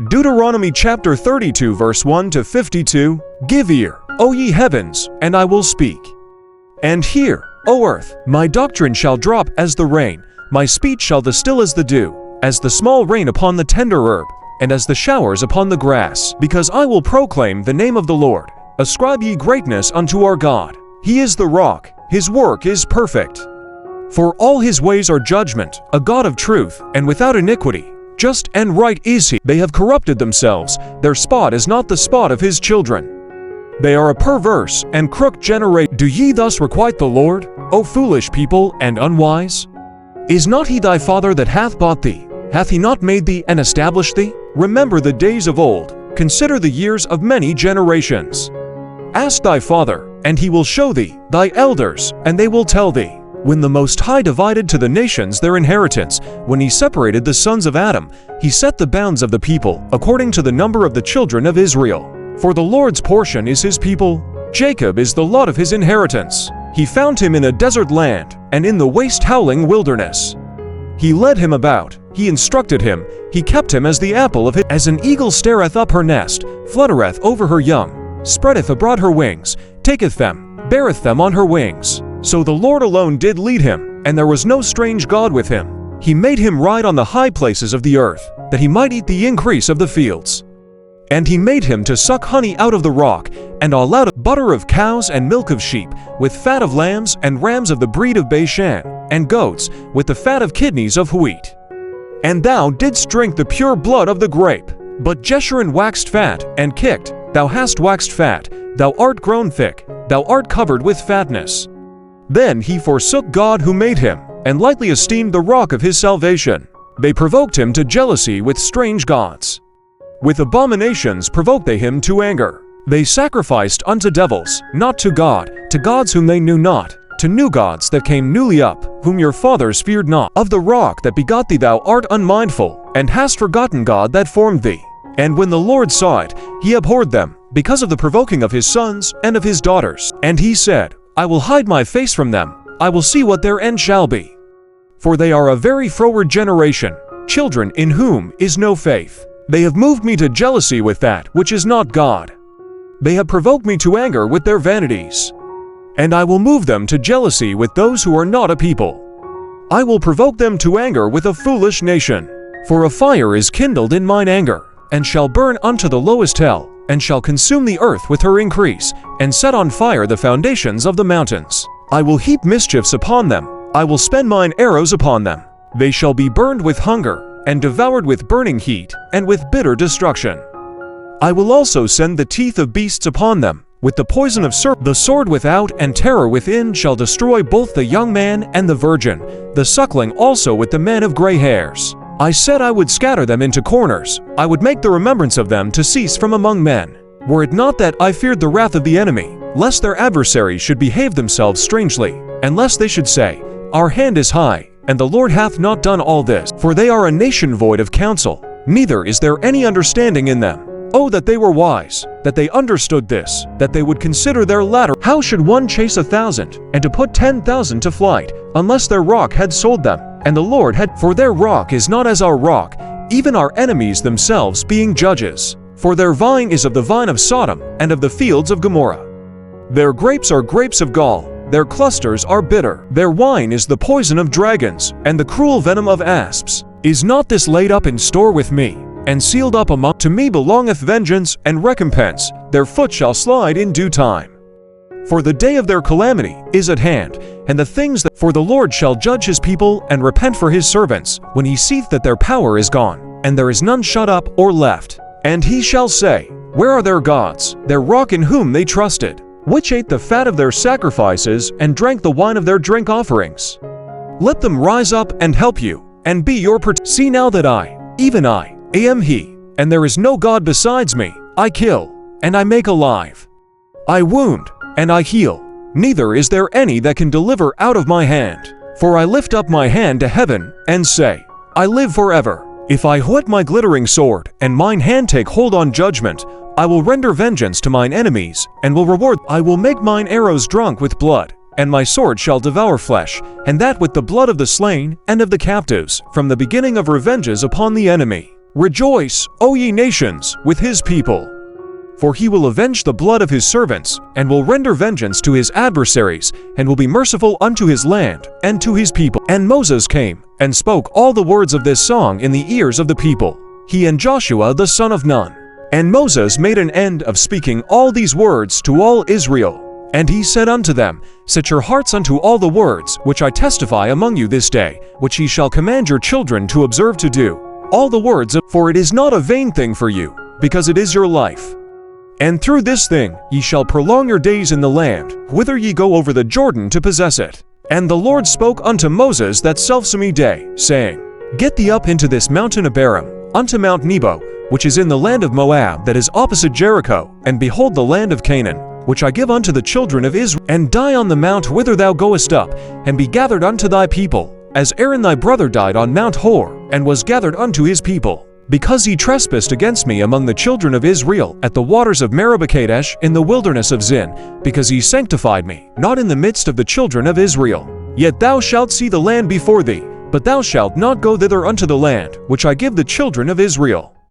Deuteronomy chapter 32 verse 1 to 52, Give ear, O ye heavens, and I will speak. And hear, O earth, my doctrine shall drop as the rain, my speech shall distill as the dew, as the small rain upon the tender herb, and as the showers upon the grass. Because I will proclaim the name of the Lord. Ascribe ye greatness unto our God. He is the rock, his work is perfect. For all his ways are judgment, a God of truth, and without iniquity. Just and right is he. They have corrupted themselves, their spot is not the spot of his children. They are a perverse and crooked generation. Do ye thus requite the Lord, O foolish people and unwise? Is not he thy father that hath bought thee? Hath he not made thee and established thee? Remember the days of old, consider the years of many generations. Ask thy father, and he will show thee, thy elders, and they will tell thee. When the Most High divided to the nations their inheritance, when he separated the sons of Adam, he set the bounds of the people, according to the number of the children of Israel. For the Lord's portion is his people, Jacob is the lot of his inheritance. He found him in a desert land, and in the waste howling wilderness. He led him about, he instructed him, he kept him as the apple of his. As an eagle stareth up her nest, fluttereth over her young, spreadeth abroad her wings, taketh them, beareth them on her wings. So the Lord alone did lead him, and there was no strange God with him. He made him ride on the high places of the earth, that he might eat the increase of the fields. And he made him to suck honey out of the rock, and all out of butter of cows and milk of sheep, with fat of lambs and rams of the breed of Bashan, and goats, with the fat of kidneys of wheat. And thou didst drink the pure blood of the grape. But Jeshurun waxed fat, and kicked, thou hast waxed fat, thou art grown thick, thou art covered with fatness. Then he forsook God who made him, and lightly esteemed the rock of his salvation. They provoked him to jealousy with strange gods. With abominations provoked they him to anger. They sacrificed unto devils, not to God, to gods whom they knew not, to new gods that came newly up, whom your fathers feared not. Of the rock that begot thee thou art unmindful, and hast forgotten God that formed thee. And when the Lord saw it, he abhorred them, because of the provoking of his sons and of his daughters. And he said, I will hide my face from them, I will see what their end shall be. For they are a very froward generation, children in whom is no faith. They have moved me to jealousy with that which is not God. They have provoked me to anger with their vanities. And I will move them to jealousy with those who are not a people. I will provoke them to anger with a foolish nation. For a fire is kindled in mine anger, and shall burn unto the lowest hell, and shall consume the earth with her increase, and set on fire the foundations of the mountains. I will heap mischiefs upon them, I will spend mine arrows upon them. They shall be burned with hunger, and devoured with burning heat, and with bitter destruction. I will also send the teeth of beasts upon them, with the poison of serpents. The sword without and terror within shall destroy both the young man and the virgin, the suckling also with the men of gray hairs. I said I would scatter them into corners, I would make the remembrance of them to cease from among men. Were it not that I feared the wrath of the enemy, lest their adversaries should behave themselves strangely, and lest they should say, Our hand is high, and the Lord hath not done all this. For they are a nation void of counsel, neither is there any understanding in them. Oh, that they were wise, that they understood this, that they would consider their latter. How should one chase 1,000, and to put 10,000 to flight, unless their rock had sold them? And the Lord had, for their rock is not as our rock, even our enemies themselves being judges. For their vine is of the vine of Sodom, and of the fields of Gomorrah. Their grapes are grapes of gall, their clusters are bitter. Their wine is the poison of dragons, and the cruel venom of asps. Is not this laid up in store with me, and sealed up among? To me belongeth vengeance and recompense, their foot shall slide in due time. For the day of their calamity is at hand, and the things that. For the Lord shall judge his people and repent for his servants, when he seeth that their power is gone, and there is none shut up or left. And he shall say, Where are their gods, their rock in whom they trusted, which ate the fat of their sacrifices and drank the wine of their drink offerings? Let them rise up and help you, and be your protector. See now that I, even I, am he, and there is no God besides me. I kill, and I make alive. I wound, and I heal. Neither is there any that can deliver out of my hand. For I lift up my hand to heaven, and say, I live forever. If I whet my glittering sword, and mine hand take hold on judgment, I will render vengeance to mine enemies, and will reward. I will make mine arrows drunk with blood, and my sword shall devour flesh, and that with the blood of the slain and of the captives, from the beginning of revenges upon the enemy. Rejoice, O ye nations, with his people. For he will avenge the blood of his servants, and will render vengeance to his adversaries, and will be merciful unto his land, and to his people. And Moses came, and spoke all the words of this song in the ears of the people, he and Joshua the son of Nun. And Moses made an end of speaking all these words to all Israel. And he said unto them, Set your hearts unto all the words which I testify among you this day, which ye shall command your children to observe to do. All the words, for it is not a vain thing for you, because it is your life. And through this thing ye shall prolong your days in the land, whither ye go over the Jordan to possess it. And the Lord spoke unto Moses that selfsame day, saying, Get thee up into this mountain Abarim, unto Mount Nebo, which is in the land of Moab that is opposite Jericho, and behold the land of Canaan, which I give unto the children of Israel, and die on the mount whither thou goest up, and be gathered unto thy people, as Aaron thy brother died on Mount Hor, and was gathered unto his people. Because he trespassed against me among the children of Israel at the waters of Meribah-Kadesh in the wilderness of Zin, because he sanctified me, not in the midst of the children of Israel. Yet thou shalt see the land before thee, but thou shalt not go thither unto the land, which I give the children of Israel.